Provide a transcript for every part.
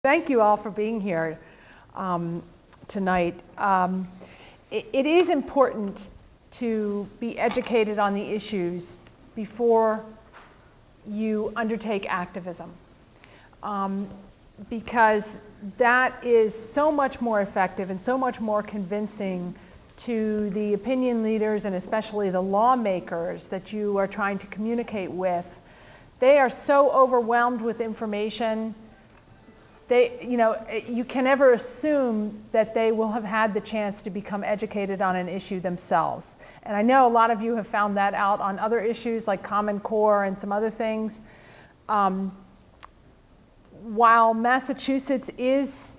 Thank you all for being here tonight. It is important to be educated on the issues before you undertake activism, because that is so much more effective and so much more convincing to the opinion leaders and especially the lawmakers that you are trying to communicate with. They are so overwhelmed with information. You can never assume that they will have had the chance to become educated on an issue themselves. And I know a lot of you have found that out on other issues like Common Core and some other things. While Massachusetts is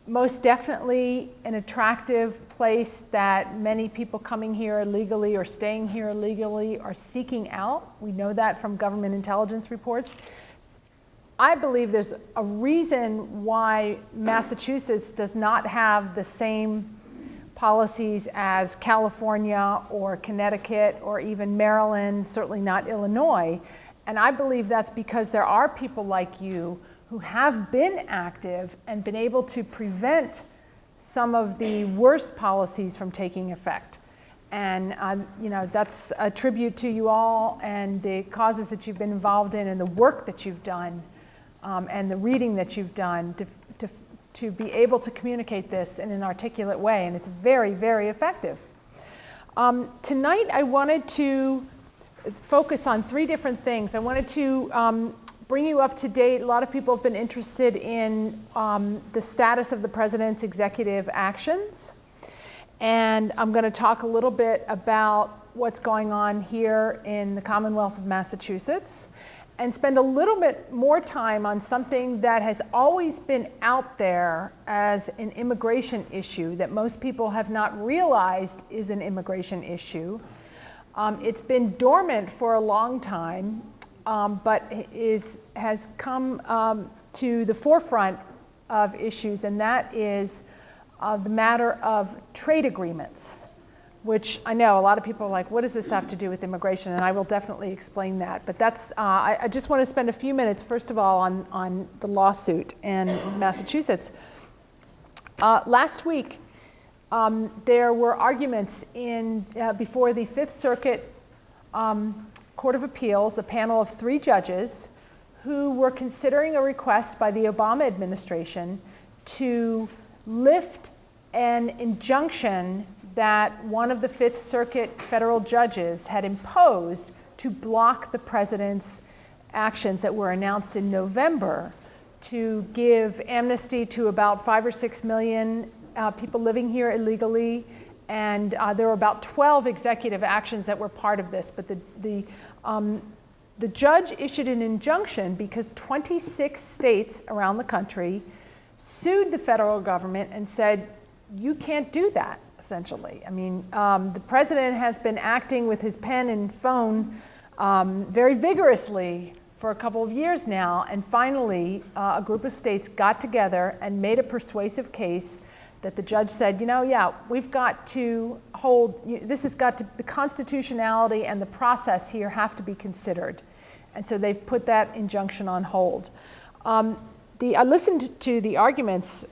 most definitely an attractive place that many people coming here illegally or staying here illegally are seeking out, we know that from government intelligence reports. I believe there's a reason why Massachusetts does not have the same policies as California or Connecticut or even Maryland, certainly not Illinois. And I believe that's because there are people like you who have been active and been able to prevent some of the worst policies from taking effect. And that's a tribute to you all and the causes that you've been involved in and the work that you've done. And the reading that you've done to be able to communicate this in an articulate way, and it's very, very effective. Tonight I wanted to focus on three different things. I wanted to bring you up to date. A lot of people have been interested in the status of the president's executive actions, and I'm going to talk a little bit about what's going on here in the Commonwealth of Massachusetts, and spend a little bit more time on something that has always been out there as an immigration issue that most people have not realized is an immigration issue. It's been dormant for a long time, but has come to the forefront of issues, and that is the matter of trade agreements, which I know a lot of people are like, what does this have to do with immigration? And I will definitely explain that. But that's, I just want to spend a few minutes, first of all, on the lawsuit in Massachusetts. Last week, there were arguments before the Fifth Circuit Court of Appeals, a panel of 3 judges who were considering a request by the Obama administration to lift an injunction that one of the Fifth Circuit federal judges had imposed to block the president's actions that were announced in November to give amnesty to about 5 or 6 million people living here illegally. And there were about 12 executive actions that were part of this. But the judge issued an injunction because 26 states around the country sued the federal government and said, you can't do that. Essentially. I mean, the president has been acting with his pen and phone very vigorously for a couple of years now, and finally a group of states got together and made a persuasive case that the judge said, we've got to hold, the constitutionality and the process here have to be considered. And so they've put that injunction on hold. I listened to the arguments.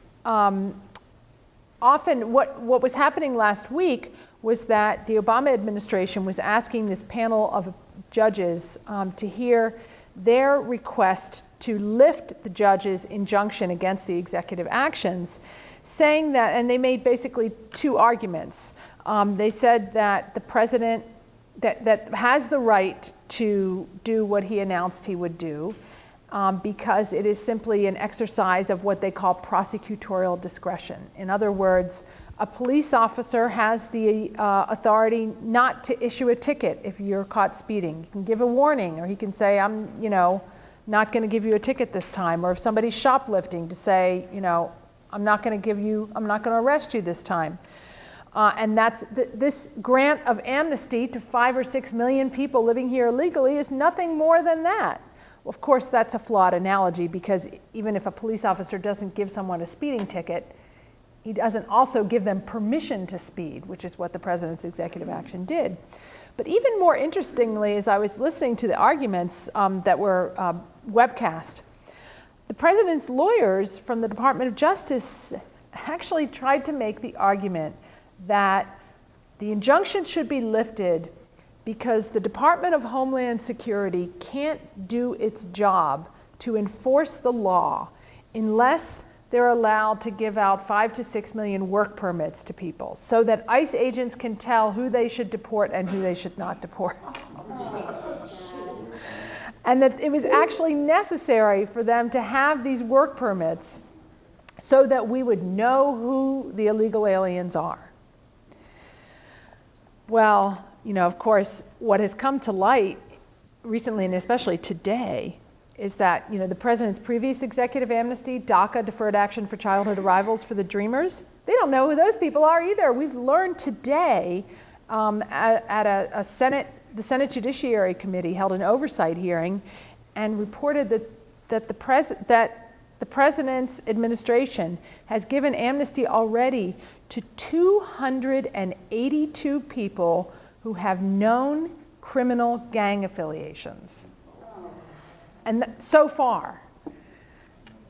Often what was happening last week was that the Obama administration was asking this panel of judges to hear their request to lift the judge's injunction against the executive actions, saying that, and they made basically 2 arguments. They said that the president that has the right to do what he announced he would do, because it is simply an exercise of what they call prosecutorial discretion. In other words, a police officer has the authority not to issue a ticket if you're caught speeding. He can give a warning, or he can say, I'm not going to give you a ticket this time. Or if somebody's shoplifting, to say, I'm not going to arrest you this time. And that's this grant of amnesty to 5 or 6 million people living here illegally is nothing more than that. Of course, that's a flawed analogy, because even if a police officer doesn't give someone a speeding ticket, he doesn't also give them permission to speed, which is what the president's executive action did. But even more interestingly, as I was listening to the arguments that were webcast, The president's lawyers from the Department of Justice actually tried to make the argument that the injunction should be lifted because the Department of Homeland Security can't do its job to enforce the law unless they're allowed to give out 5 to 6 million work permits to people so that ICE agents can tell who they should deport and who they should not deport. And that it was actually necessary for them to have these work permits so that we would know who the illegal aliens are. Well, of course, what has come to light recently, and especially today, is that, the president's previous executive amnesty, DACA, Deferred Action for Childhood Arrivals for the Dreamers, they don't know who those people are either. We've learned today at the Senate Judiciary Committee held an oversight hearing and reported that the president's administration has given amnesty already to 282 people who have known criminal gang affiliations. And so far,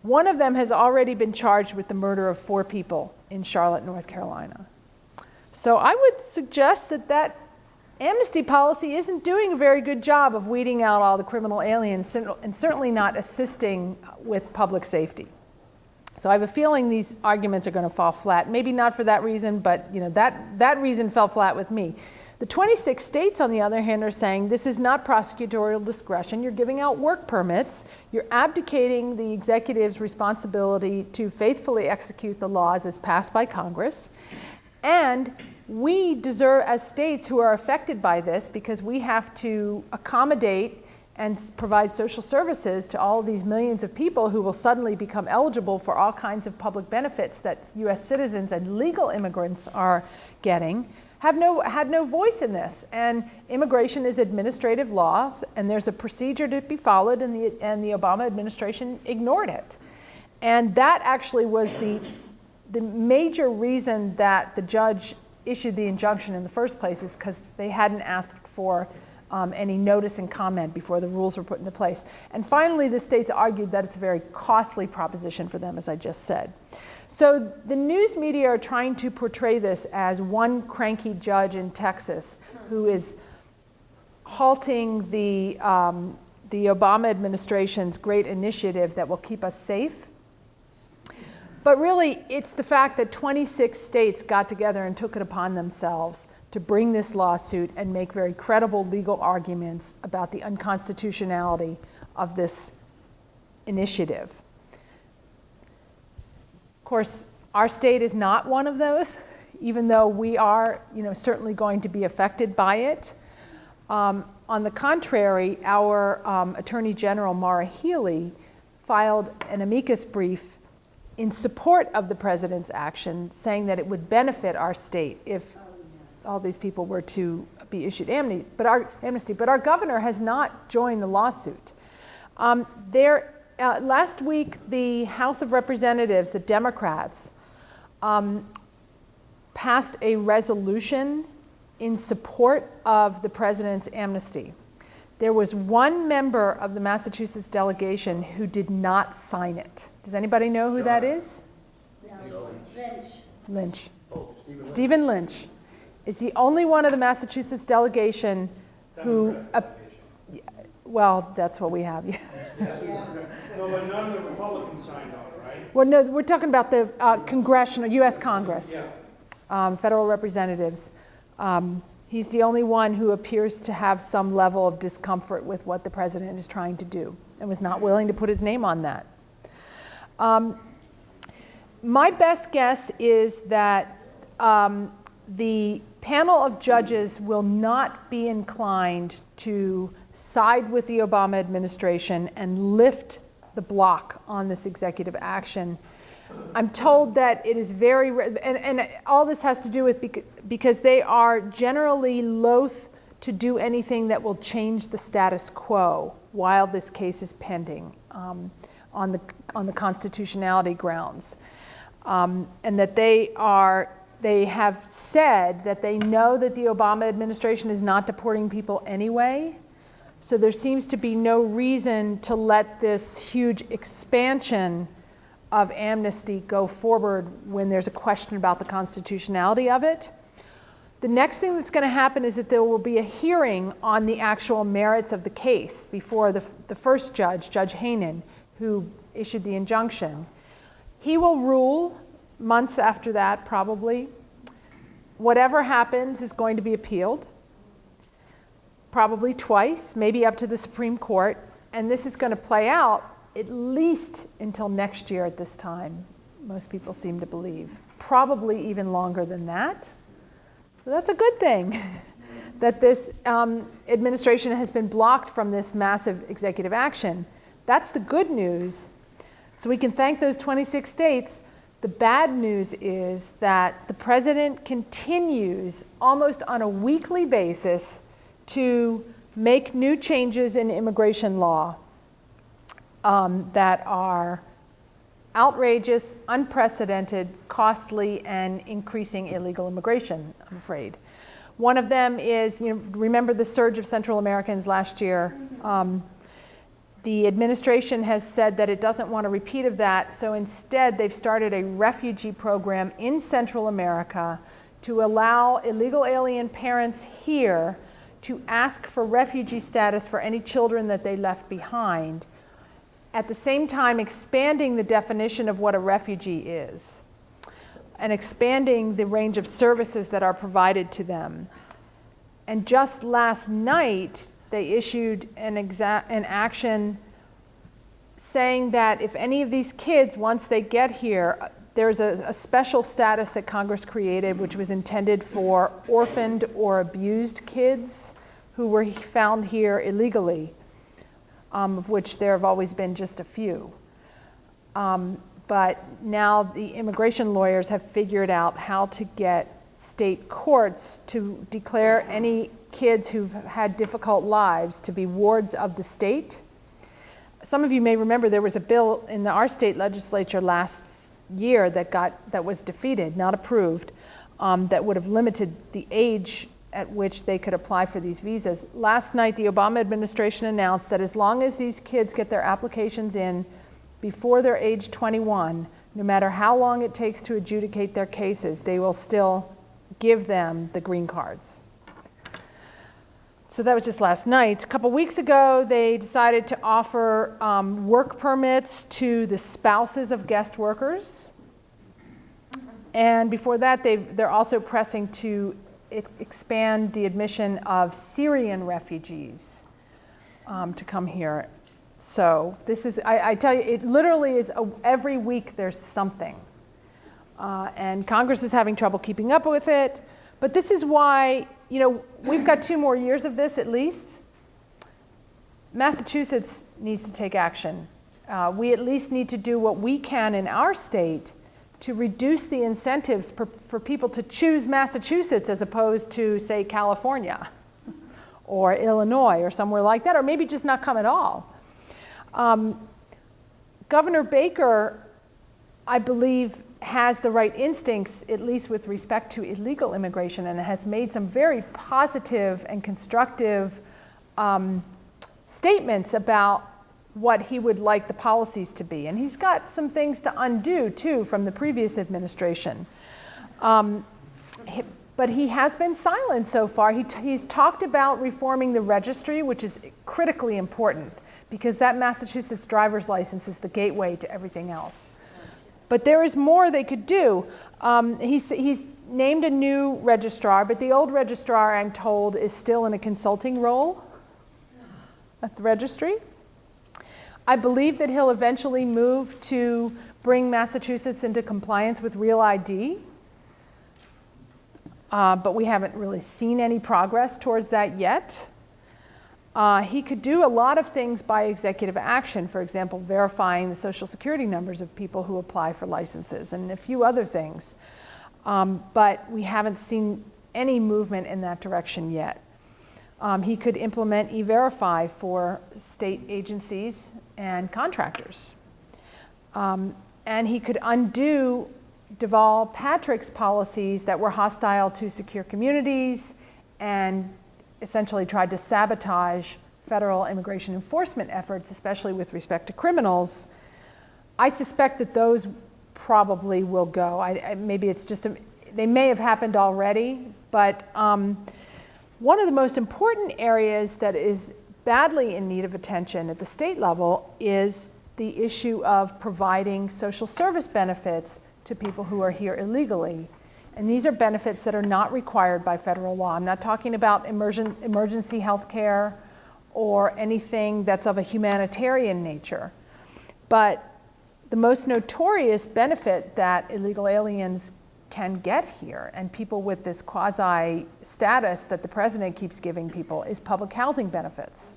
one of them has already been charged with the murder of 4 people in Charlotte, North Carolina. So I would suggest that amnesty policy isn't doing a very good job of weeding out all the criminal aliens and certainly not assisting with public safety. So I have a feeling these arguments are going to fall flat. Maybe not for that reason, but that reason fell flat with me. The 26 states, on the other hand, are saying this is not prosecutorial discretion. You're giving out work permits. You're abdicating the executive's responsibility to faithfully execute the laws as passed by Congress. And we deserve, as states who are affected by this, because we have to accommodate and provide social services to all of these millions of people who will suddenly become eligible for all kinds of public benefits that U.S. citizens and legal immigrants are getting, had no voice in this. And immigration is administrative laws, and there's a procedure to be followed, and the Obama administration ignored it. And that actually was the major reason that the judge issued the injunction in the first place, is because they hadn't asked for any notice and comment before the rules were put into place. And finally, the states argued that it's a very costly proposition for them, as I just said. So the news media are trying to portray this as one cranky judge in Texas who is halting the Obama administration's great initiative that will keep us safe. But really, it's the fact that 26 states got together and took it upon themselves to bring this lawsuit and make very credible legal arguments about the unconstitutionality of this initiative. Of course, our state is not one of those, even though we are, certainly going to be affected by it. On the contrary, our Attorney General, Maura Healey, filed an amicus brief in support of the president's action, saying that it would benefit our state if all these people were to be issued amnesty. But our governor has not joined the lawsuit. Last week, the House of Representatives, the Democrats, passed a resolution in support of the president's amnesty. There was one member of the Massachusetts delegation who did not sign it. Does anybody know who that is? Lynch. Stephen Lynch is the only one of the Massachusetts delegation who, well, that's what we have. No, but none of the Republicans signed on it, right? Well, no, we're talking about the congressional, U.S. Congress, federal representatives. He's the only one who appears to have some level of discomfort with what the president is trying to do and was not willing to put his name on that. My best guess is that the panel of judges will not be inclined to side with the Obama administration and lift the block on this executive action. I'm told that it is very, and all this has to do with because they are generally loath to do anything that will change the status quo while this case is pending on the constitutionality grounds, and that they have said that they know that the Obama administration is not deporting people anyway. So there seems to be no reason to let this huge expansion of amnesty go forward when there's a question about the constitutionality of it. The next thing that's going to happen is that there will be a hearing on the actual merits of the case before the first judge, Judge Hainan, who issued the injunction. He will rule months after that, probably. Whatever happens is going to be appealed, probably twice, maybe up to the Supreme Court, and this is going to play out at least until next year at this time, most people seem to believe. Probably even longer than that. So that's a good thing that this administration has been blocked from this massive executive action. That's the good news. So we can thank those 26 states. The bad news is that the president continues almost on a weekly basis to make new changes in immigration law that are outrageous, unprecedented, costly, and increasing illegal immigration, I'm afraid. One of them is, remember the surge of Central Americans last year? The administration has said that it doesn't want a repeat of that, so instead they've started a refugee program in Central America to allow illegal alien parents here to ask for refugee status for any children that they left behind, at the same time expanding the definition of what a refugee is and expanding the range of services that are provided to them. And just last night, they issued an action saying that if any of these kids, once they get here, there's a special status that Congress created which was intended for orphaned or abused kids who were found here illegally, of which there have always been just a few. But now the immigration lawyers have figured out how to get state courts to declare any kids who've had difficult lives to be wards of the state. Some of you may remember there was a bill in our state legislature last year that was defeated, not approved, that would have limited the age at which they could apply for these visas. Last night, the Obama administration announced that as long as these kids get their applications in before they're age 21, no matter how long it takes to adjudicate their cases, they will still give them the green cards. So that was just last night. A couple weeks ago, they decided to offer work permits to the spouses of guest workers. And before that, they're also pressing to expand the admission of Syrian refugees to come here. So this is, I tell you, it literally is every week there's something. And Congress is having trouble keeping up with it. But this is why, we've got 2 more years of this at least. Massachusetts needs to take action. We at least need to do what we can in our state to reduce the incentives for people to choose Massachusetts as opposed to, say, California or Illinois or somewhere like that, or maybe just not come at all. Governor Baker, I believe, has the right instincts, at least with respect to illegal immigration, and has made some very positive and constructive statements about what he would like the policies to be. And he's got some things to undo, too, from the previous administration. But he has been silent so far. He's talked about reforming the registry, which is critically important, because that Massachusetts driver's license is the gateway to everything else. But there is more they could do. He's named a new registrar, but the old registrar, I'm told, is still in a consulting role at the registry. I believe that he'll eventually move to bring Massachusetts into compliance with Real ID. But we haven't really seen any progress towards that yet. He could do a lot of things by executive action, for example, verifying the social security numbers of people who apply for licenses and a few other things. But we haven't seen any movement in that direction yet. He could implement E-Verify for state agencies and contractors. And he could undo Deval Patrick's policies that were hostile to secure communities and essentially tried to sabotage federal immigration enforcement efforts, especially with respect to criminals, I suspect that those probably will go. Maybe it's just, they may have happened already, but one of the most important areas that is badly in need of attention at the state level is the issue of providing social service benefits to people who are here illegally. And these are benefits that are not required by federal law. I'm not talking about emergency health care or anything that's of a humanitarian nature. But the most notorious benefit that illegal aliens can get here, and people with this quasi status that the president keeps giving people, is public housing benefits.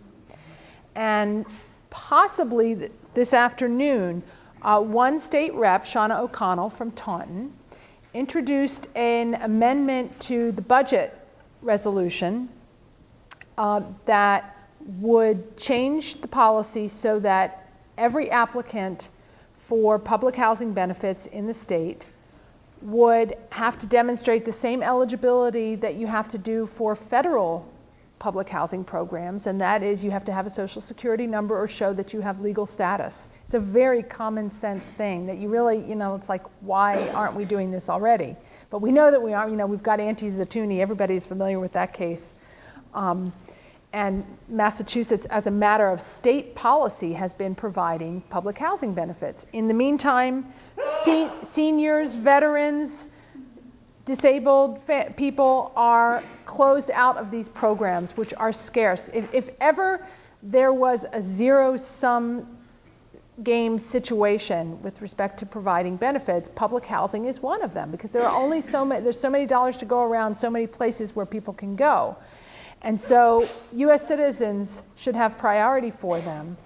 And possibly this afternoon, one state rep, Shauna O'Connell from Taunton, introduced an amendment to the budget resolution that would change the policy so that every applicant for public housing benefits in the state would have to demonstrate the same eligibility that you have to do for federal public housing programs, and that is you have to have a social security number or show that you have legal status. It's a very common sense thing that you really, it's like, why aren't we doing this already? But we know that we are. We've got Auntie Zatuni, everybody's familiar with that case. And Massachusetts, as a matter of state policy, has been providing public housing benefits. In the meantime, seniors, veterans, disabled people are closed out of these programs, which are scarce. If ever there was a zero-sum game situation with respect to providing benefits, public housing is one of them, because there are only there's so many dollars to go around, so many places where people can go. And so US citizens should have priority for them,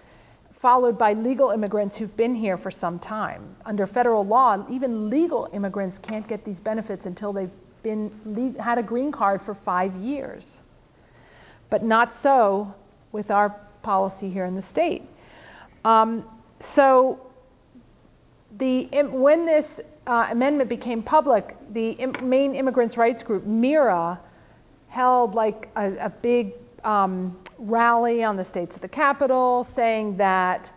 followed by legal immigrants who've been here for some time. Under federal law, even legal immigrants can't get these benefits until they've had a green card for 5 years. But not so with our policy here in the state. So when this amendment became public, the main immigrants' rights group, MIRA, held like a big rally on the states at the Capitol saying that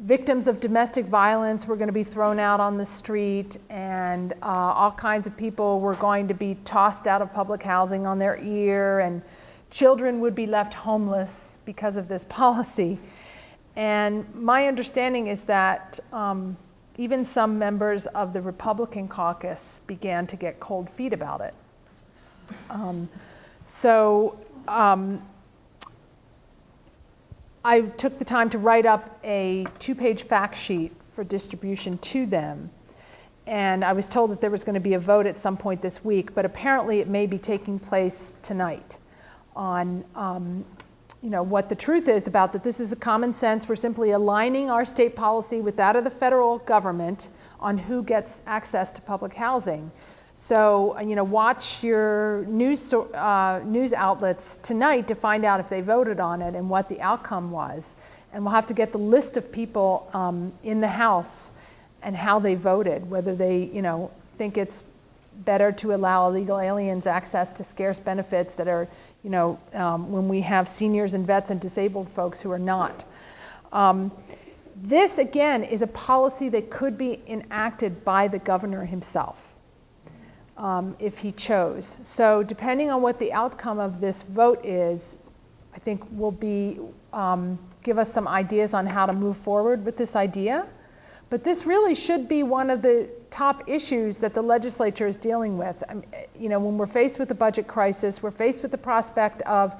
victims of domestic violence were going to be thrown out on the street, and all kinds of people were going to be tossed out of public housing on their ear, and children would be left homeless because of this policy. And my understanding is that even some members of the Republican caucus began to get cold feet about it. I took the time to write up a 2-page fact sheet for distribution to them. And I was told that there was going to be a vote at some point this week, but apparently it may be taking place tonight on what the truth is about that. This is a common sense. We're simply aligning our state policy with that of the federal government on who gets access to public housing. So, watch your news outlets tonight to find out if they voted on it and what the outcome was. And we'll have to get the list of people in the House and how they voted, whether they, think it's better to allow illegal aliens access to scarce benefits that are, when we have seniors and vets and disabled folks who are not. This, again, is a policy that could be enacted by the governor himself. If he chose. So depending on what the outcome of this vote is, I think will be give us some ideas on how to move forward with this idea. But this really should be one of the top issues that the legislature is dealing with. When we're faced with a budget crisis, we're faced with the prospect of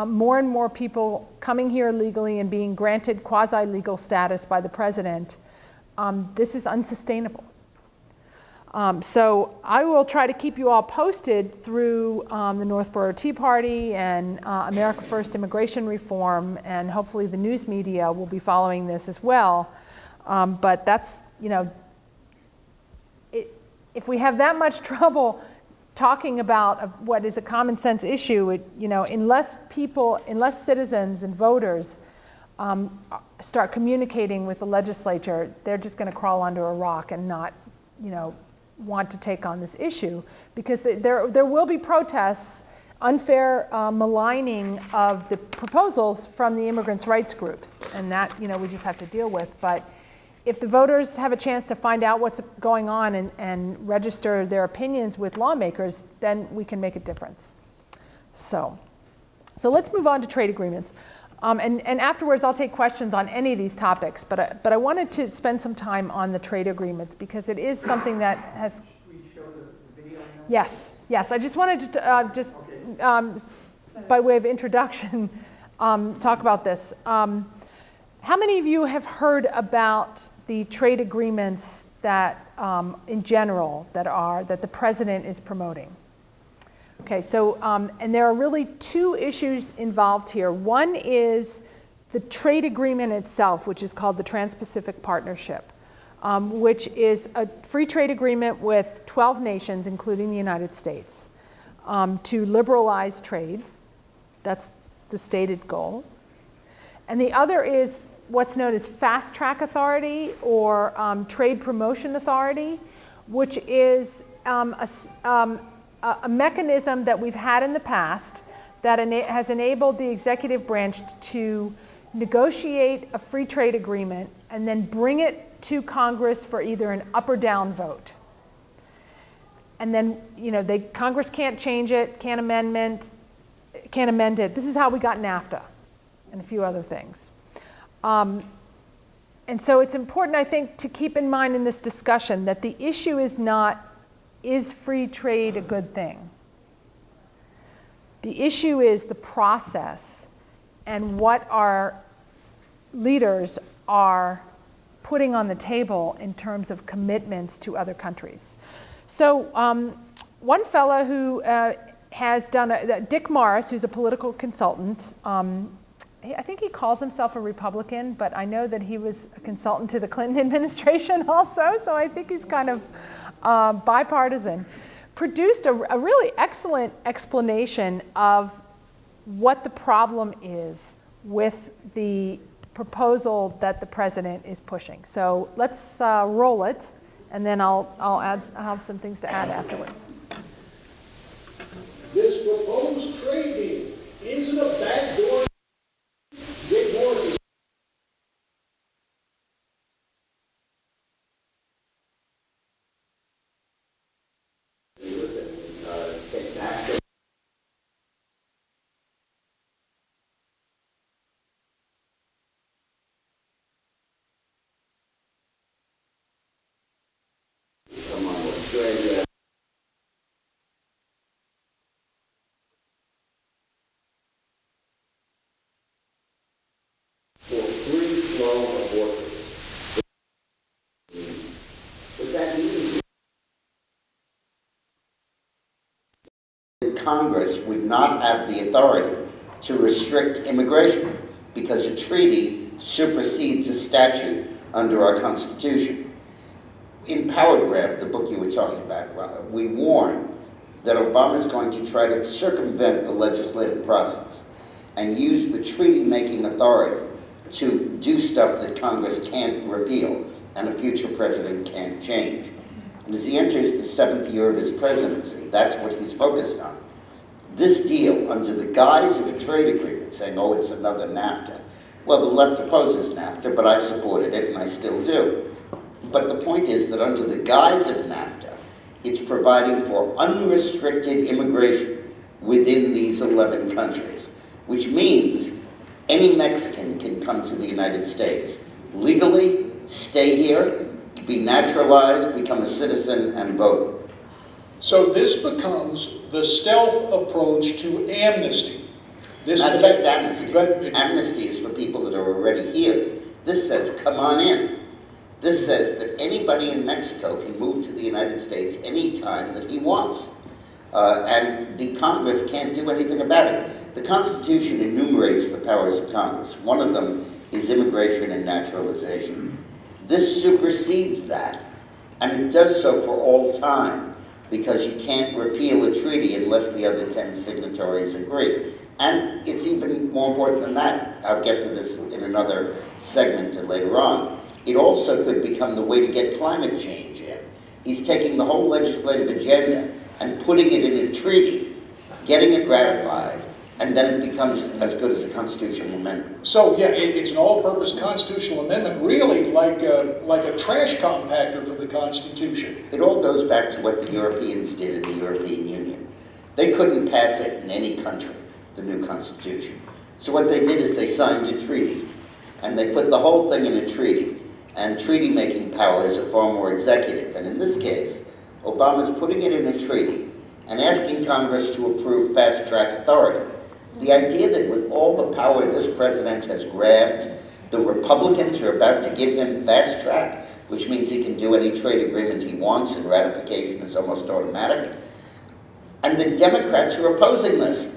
more and more people coming here illegally and being granted quasi-legal status by the president. This is unsustainable. So I will try to keep you all posted through the Northborough Tea Party and America First immigration reform, and hopefully the news media will be following this as well. But that's, if we have that much trouble talking about what is a common sense issue, unless citizens and voters start communicating with the legislature, they're just going to crawl under a rock and not, want to take on this issue, because there will be protests unfair maligning of the proposals from the immigrants' rights groups, and that, you know, we just have to deal with. But if the voters have a chance to find out what's going on and register their opinions with lawmakers, then we can make a difference. So let's move on to trade agreements. And afterwards, I'll take questions on any of these topics, but I wanted to spend some time on the trade agreements because it is something that has... Should we show the video now? Yes, I just wanted to by way of introduction, talk about this. How many of you have heard about the trade agreements that, in general, that the president is promoting? Okay, so, and there are really two issues involved here. One is the trade agreement itself, which is called the Trans-Pacific Partnership, which is a free trade agreement with 12 nations, including the United States, to liberalize trade. That's the stated goal. And the other is what's known as Fast Track Authority or Trade Promotion Authority, which is a mechanism that we've had in the past that has enabled the executive branch to negotiate a free trade agreement and then bring it to Congress for either an up or down vote. And then, you know, Congress can't change it, can't amend it. This is how we got NAFTA and a few other things. And so it's important, I think, to keep in mind in this discussion that the issue is not, is free trade a good thing? The issue is the process and what our leaders are putting on the table in terms of commitments to other countries. So one fellow who has done, Dick Morris, who's a political consultant, I think he calls himself a Republican, but I know that he was a consultant to the Clinton administration also, so I think he's kind of bipartisan, produced a really excellent explanation of what the problem is with the proposal that the president is pushing. So let's roll it, and then I'll have some things to add afterwards. This proposed trade deal isn't a backdoor. Dick Morris come on, Australia. For free flow of workers. What that means is Congress would not have the authority to restrict immigration because a treaty supersedes a statute under our Constitution. In Power Grab, the book you were talking about, we warn that Obama is going to try to circumvent the legislative process and use the treaty-making authority to do stuff that Congress can't repeal and a future president can't change. And as he enters the 7th year of his presidency, that's what he's focused on. This deal, under the guise of a trade agreement, saying, oh, it's another NAFTA. Well, the left opposes NAFTA, but I supported it, and I still do. But the point is that under the guise of NAFTA, it's providing for unrestricted immigration within these 11 countries, which means any Mexican can come to the United States legally, stay here, be naturalized, become a citizen, and vote. So this becomes the stealth approach to amnesty. Not just amnesty. Amnesty is for people that are already here. This says, come on in. This says that anybody in Mexico can move to the United States anytime that he wants. And the Congress can't do anything about it. The Constitution enumerates the powers of Congress. One of them is immigration and naturalization. This supersedes that, and it does so for all time, because you can't repeal a treaty unless the other 10 signatories agree. And it's even more important than that. I'll get to this in another segment later on. It also could become the way to get climate change in. He's taking the whole legislative agenda and putting it in a treaty getting it ratified, and then it becomes as good as a constitutional amendment. So, yeah, it's an all-purpose constitutional amendment, really like a trash compactor for the Constitution. It all goes back to what the Europeans did in the European Union. They couldn't pass it in any country, the new Constitution. So what they did is they signed a treaty, and they put the whole thing in a treaty. And treaty-making powers are far more executive. And in this case, Obama's putting it in a treaty and asking Congress to approve fast-track authority. The idea that with all the power this president has grabbed, the Republicans are about to give him fast track, which means he can do any trade agreement he wants and ratification is almost automatic. And the Democrats are opposing this.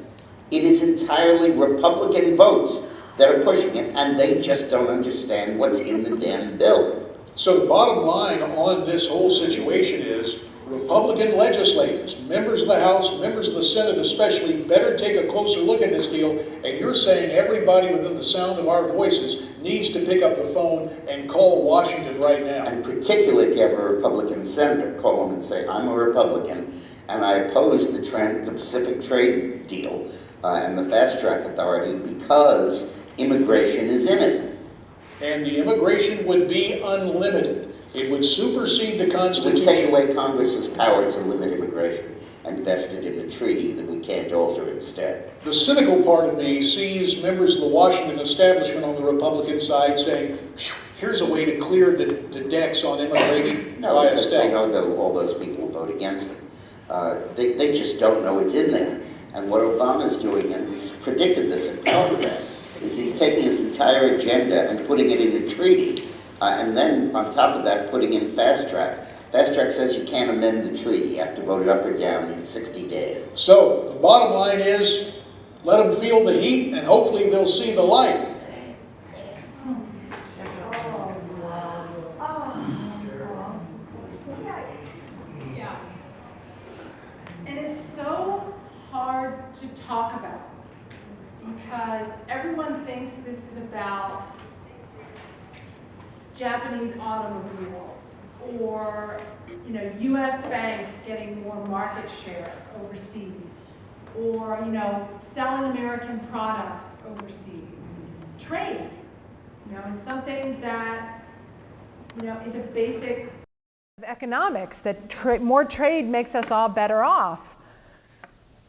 It is entirely Republican votes that are pushing it, and they just don't understand what's in the damn bill. So the bottom line on this whole situation is Republican legislators, members of the House, members of the Senate especially, better take a closer look at this deal, and you're saying everybody within the sound of our voices needs to pick up the phone and call Washington right now. And particularly if you have a Republican senator, call them and say, I'm a Republican, and I oppose the Pacific Trade Deal and the Fast Track Authority because immigration is in it. And the immigration would be unlimited. It would supersede the It would Constitution. take away Congress's power to limit immigration and vest it in a treaty that we can't alter instead. The cynical part of me sees members of the Washington establishment on the Republican side saying, here's a way to clear the decks on immigration. No, because they know that all those people will vote against him. They just don't know it's in there. And what Obama's doing, and he's predicted this in Parliament, is he's taking his entire agenda and putting it in a treaty. And then, on top of that, putting in fast track. Fast track says you can't amend the treaty. You have to vote it up or down in 60 days. So, the bottom line is, let them feel the heat, and hopefully they'll see the light. Yeah. And it's so hard to talk about because everyone thinks this is about Japanese automobiles or, U.S. banks getting more market share overseas or, selling American products overseas. Trade, it's something that, is a basic Of economics, that more trade makes us all better off.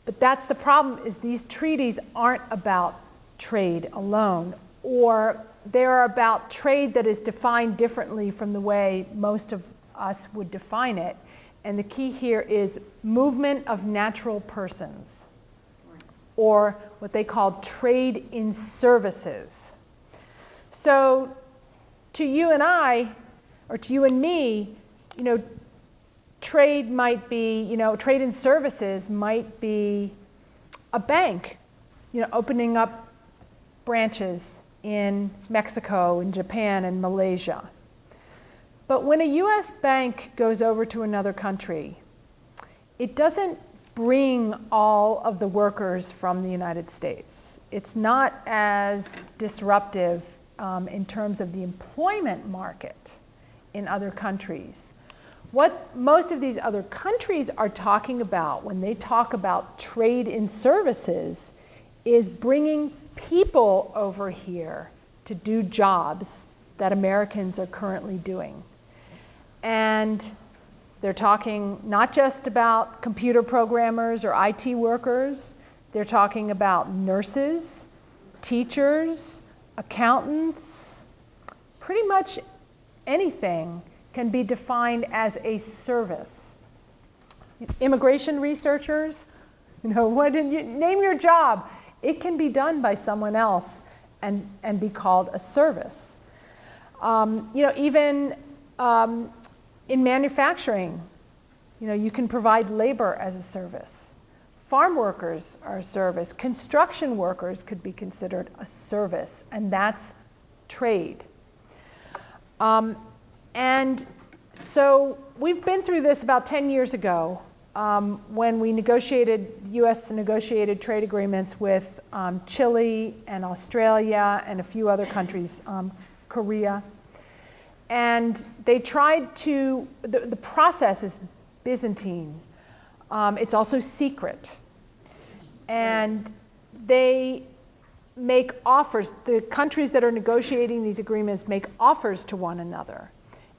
But that's the problem, is these treaties aren't about trade alone, or they're about trade that is defined differently from the way most of us would define it. And the key here is movement of natural persons, or what they call trade in services. So to you and I, or to you and me, trade might be, trade in services might be a bank, opening up branches in Mexico and Japan and Malaysia. But when a US bank goes over to another country, it doesn't bring all of the workers from the United States. It's not as disruptive in terms of the employment market in other countries. What most of these other countries are talking about when they talk about trade in services is bringing people over here to do jobs that Americans are currently doing. And they're talking not just about computer programmers or IT workers, they're talking about nurses, teachers, accountants. Pretty much anything can be defined as a service. Immigration researchers, name your job. It can be done by someone else and be called a service. Even in manufacturing, you can provide labor as a service. Farm workers are a service. Construction workers could be considered a service, and that's trade. And so we've been through this about 10 years ago when we U.S. negotiated trade agreements with Chile and Australia and a few other countries, Korea. And they tried to, the process is Byzantine. It's also secret. And they make offers. The countries that are negotiating these agreements make offers to one another.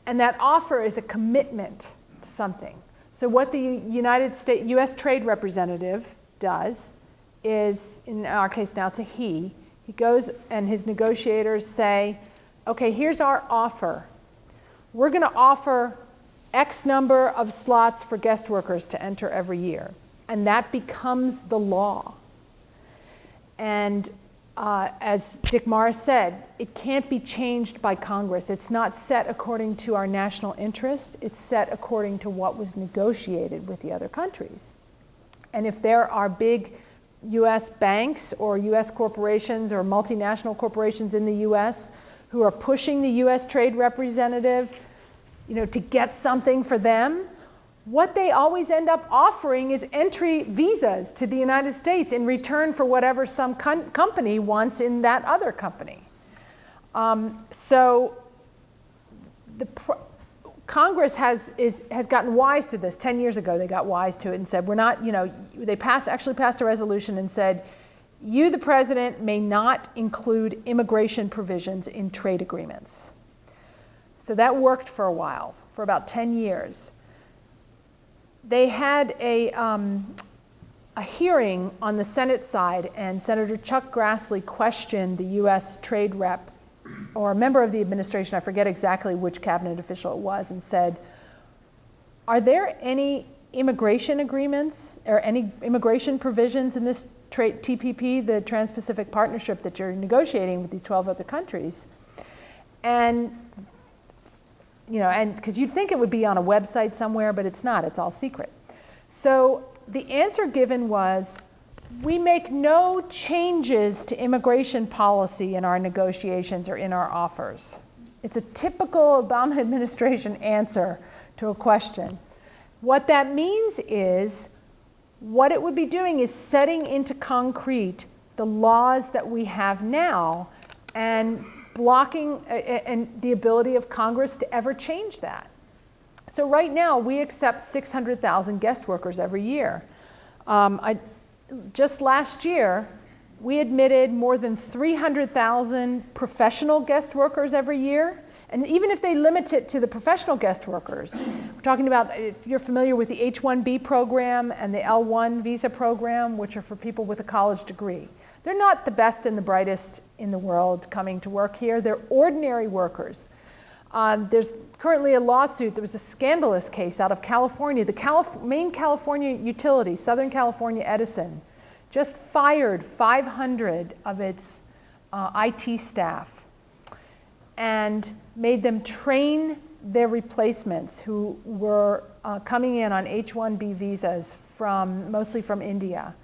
And that offer is a commitment to something. So what the U.S. Trade Representative does is, in our case now it's a he goes and his negotiators say, okay, here's our offer. We're going to offer X number of slots for guest workers to enter every year. And that becomes the law. And as Dick Morris said, it can't be changed by Congress. It's not set according to our national interest. It's set according to what was negotiated with the other countries. And if there are big U.S. banks or U.S. corporations or multinational corporations in the U.S. who are pushing the U.S. Trade Representative, to get something for them, what they always end up offering is entry visas to the United States in return for whatever some company wants in that other company. So Congress has gotten wise to this. 10 years ago, they got wise to it and said, we're not, they actually passed a resolution and said, you, the president, may not include immigration provisions in trade agreements. So that worked for a while, for about 10 years. They had a hearing on the Senate side, and Senator Chuck Grassley questioned the U.S. trade rep, or a member of the administration, I forget exactly which cabinet official it was, and said, are there any immigration agreements or any immigration provisions in this TPP, the Trans-Pacific Partnership that you're negotiating with these 12 other countries? And and because you'd think it would be on a website somewhere, but it's not, it's all secret. So the answer given was, we make no changes to immigration policy in our negotiations or in our offers. It's a typical Obama administration answer to a question. What that means is, what it would be doing is setting into concrete the laws that we have now and blocking and the ability of Congress to ever change that. So right now, we accept 600,000 guest workers every year. Just last year, we admitted more than 300,000 professional guest workers every year. And even if they limit it to the professional guest workers, we're talking about, if you're familiar with the H-1B program and the L-1 visa program, which are for people with a college degree. They're not the best and the brightest in the world coming to work here. They're ordinary workers. There's currently a lawsuit. There was a scandalous case out of California. The main California utility, Southern California Edison, just fired 500 of its IT staff and made them train their replacements who were coming in on H-1B visas mostly from India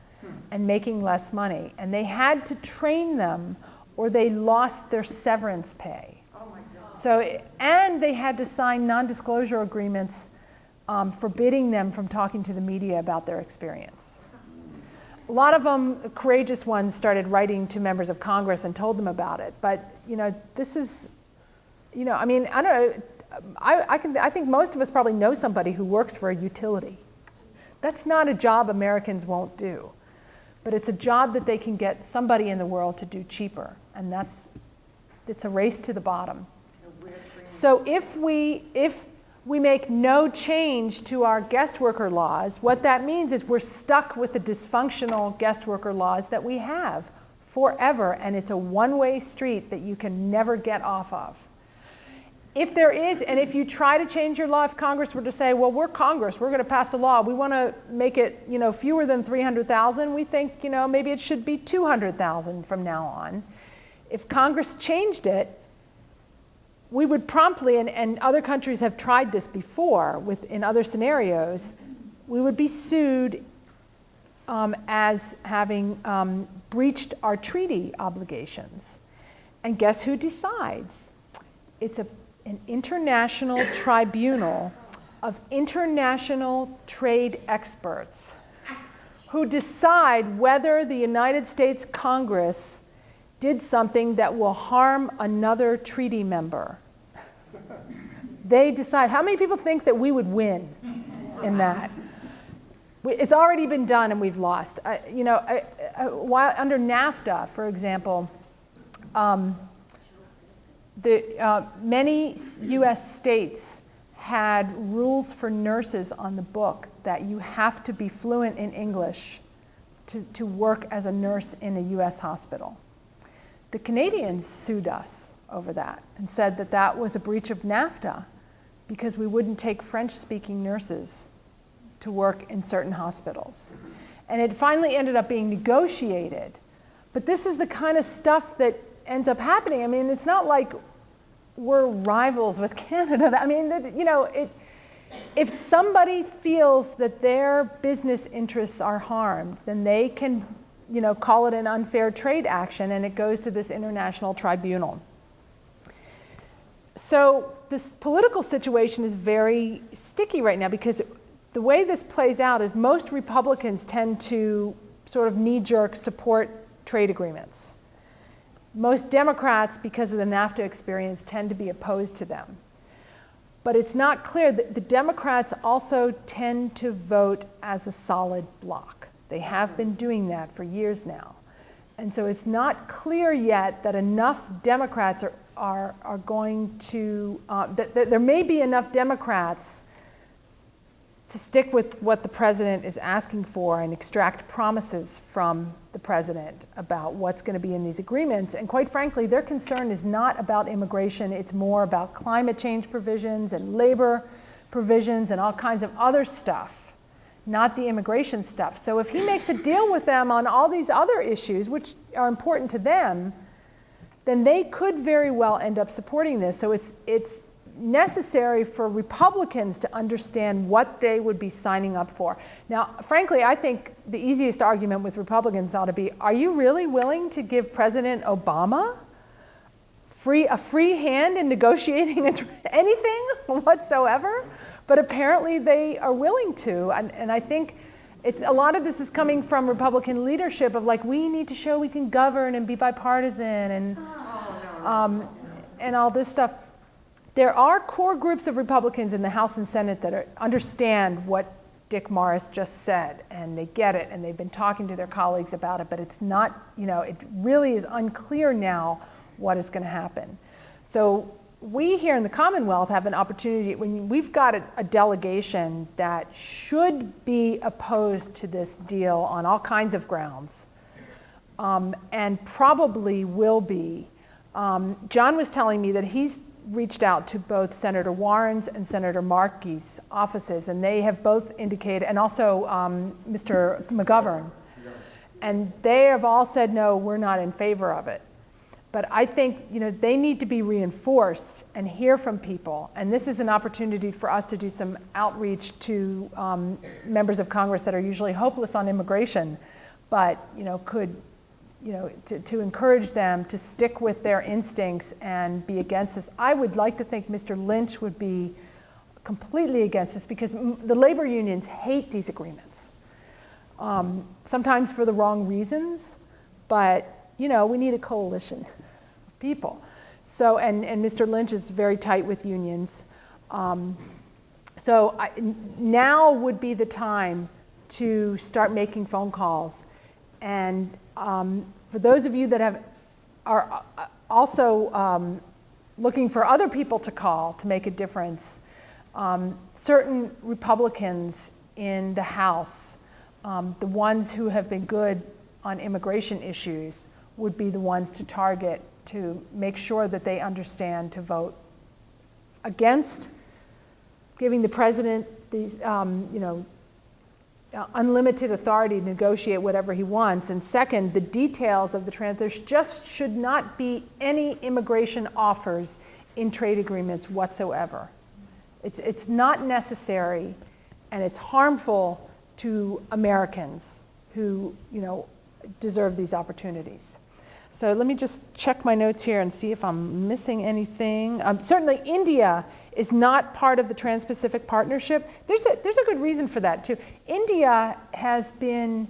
and making less money. And they had to train them or they lost their severance pay. Oh my God. So, and they had to sign non-disclosure agreements forbidding them from talking to the media about their experience. A lot of them, courageous ones, started writing to members of Congress and told them about it. But, this is, I mean, I don't know, I think most of us probably know somebody who works for a utility. That's not a job Americans won't do. But it's a job that they can get somebody in the world to do cheaper. And it's a race to the bottom. So if we make no change to our guest worker laws, what that means is we're stuck with the dysfunctional guest worker laws that we have forever. And it's a one-way street that you can never get off of. If there is, and if you try to change your law, if Congress were to say, well, we're Congress, we're going to pass a law, we want to make it, fewer than 300,000, we think, maybe it should be 200,000 from now on. If Congress changed it, we would promptly, and other countries have tried this before in other scenarios, we would be sued as having breached our treaty obligations. And guess who decides? It's an international tribunal of international trade experts who decide whether the United States Congress did something that will harm another treaty member. They decide. How many people think that we would win in that? It's already been done and we've lost. While under NAFTA, for example, many U.S. states had rules for nurses on the book that you have to be fluent in English to work as a nurse in a U.S. hospital. The Canadians sued us over that and said that that was a breach of NAFTA because we wouldn't take French-speaking nurses to work in certain hospitals. And it finally ended up being negotiated. But this is the kind of stuff that ends up happening. I mean, it's not like we're rivals with Canada. I mean, if somebody feels that their business interests are harmed, then they can, call it an unfair trade action, and it goes to this international tribunal. So this political situation is very sticky right now because the way this plays out is most Republicans tend to sort of knee-jerk support trade agreements. Most Democrats, because of the NAFTA experience, tend to be opposed to them. But it's not clear that the Democrats also tend to vote as a solid bloc. They have been doing that for years now. And so it's not clear yet that enough Democrats are going to, that there may be enough Democrats to stick with what the president is asking for and extract promises from the president about what's going to be in these agreements. And quite frankly, their concern is not about immigration. It's more about climate change provisions and labor provisions and all kinds of other stuff, not the immigration stuff. So if he makes a deal with them on all these other issues, which are important to them, then they could very well end up supporting this. So it's necessary for Republicans to understand what they would be signing up for. Now, frankly, I think the easiest argument with Republicans ought to be, are you really willing to give President Obama a free hand in negotiating anything whatsoever? But apparently they are willing to, and I think a lot of this is coming from Republican leadership of like, we need to show we can govern and be bipartisan and all this stuff. There are core groups of Republicans in the House and Senate that understand what Dick Morris just said, and they get it, and they've been talking to their colleagues about it, but it's not, it really is unclear now what is going to happen. So we here in the Commonwealth have an opportunity, when we've got a delegation that should be opposed to this deal on all kinds of grounds, and probably will be. John was telling me that he's reached out to both Senator Warren's and Senator Markey's offices, and they have both indicated, and also Mr. McGovern, and they have all said, no, we're not in favor of it. But I think they need to be reinforced and hear from people, and this is an opportunity for us to do some outreach to members of Congress that are usually hopeless on immigration, but could to encourage them to stick with their instincts and be against this. I would like to think Mr. Lynch would be completely against this because the labor unions hate these agreements, sometimes for the wrong reasons, but we need a coalition of people. So, and Mr. Lynch is very tight with unions. Now would be the time to start making phone calls. And for those of you that are also looking for other people to call to make a difference, certain Republicans in the House, the ones who have been good on immigration issues, would be the ones to target to make sure that they understand to vote against giving the president these, unlimited authority to negotiate whatever he wants. And second, the details of the there just should not be any immigration offers in trade agreements whatsoever. It's not necessary, and it's harmful to Americans who deserve these opportunities. So let me just check my notes here and see if I'm missing anything. Certainly India is not part of the Trans-Pacific Partnership. There's a good reason for that too. India has been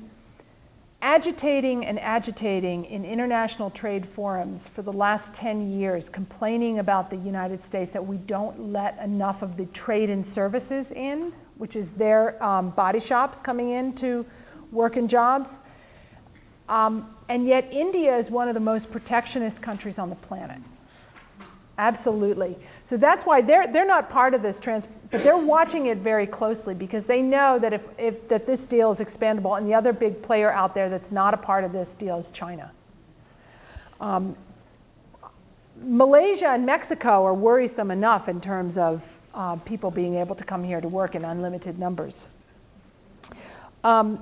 agitating in international trade forums for the last 10 years, complaining about the United States that we don't let enough of the trade and services in. which is their body shops coming in to work in jobs. And yet India is one of the most protectionist countries on the planet. Absolutely. So that's why they're not part of this but they're watching it very closely because they know that that this deal is expandable, and the other big player out there that's not a part of this deal is China. Malaysia and Mexico are worrisome enough in terms of people being able to come here to work in unlimited numbers. My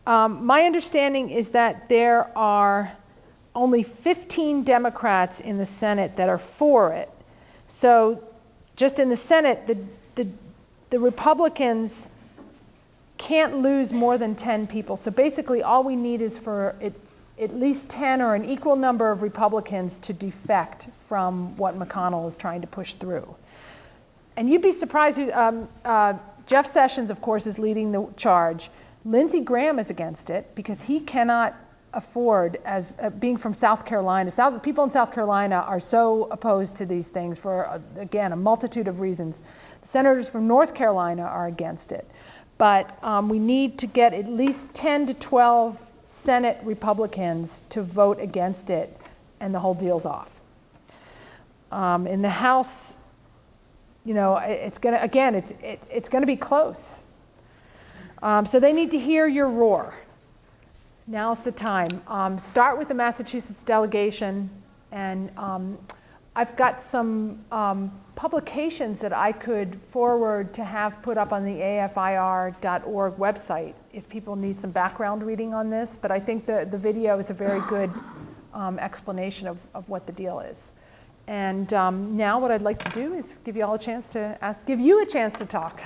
understanding is that there are only 15 Democrats in the Senate that are for it. So just in the Senate, the Republicans can't lose more than 10 people. So basically all we need is for at least 10 or an equal number of Republicans to defect from what McConnell is trying to push through. And you'd be surprised, Jeff Sessions, of course, is leading the charge. Lindsey Graham is against it because he cannot afford, as being from South Carolina, people in South Carolina are so opposed to these things for, again, a multitude of reasons. The senators from North Carolina are against it. But we need to get at least 10 to 12 Senate Republicans to vote against it, and the whole deal's off. In the House, you know, it's going to be close. So they need to hear your roar. Now's the time. Start with the Massachusetts delegation, and I've got some publications that I could forward to have put up on the afir.org website if people need some background reading on this, but I think the video is a very good explanation of what the deal is. And now what I'd like to do is give you all a chance to give you a chance to talk.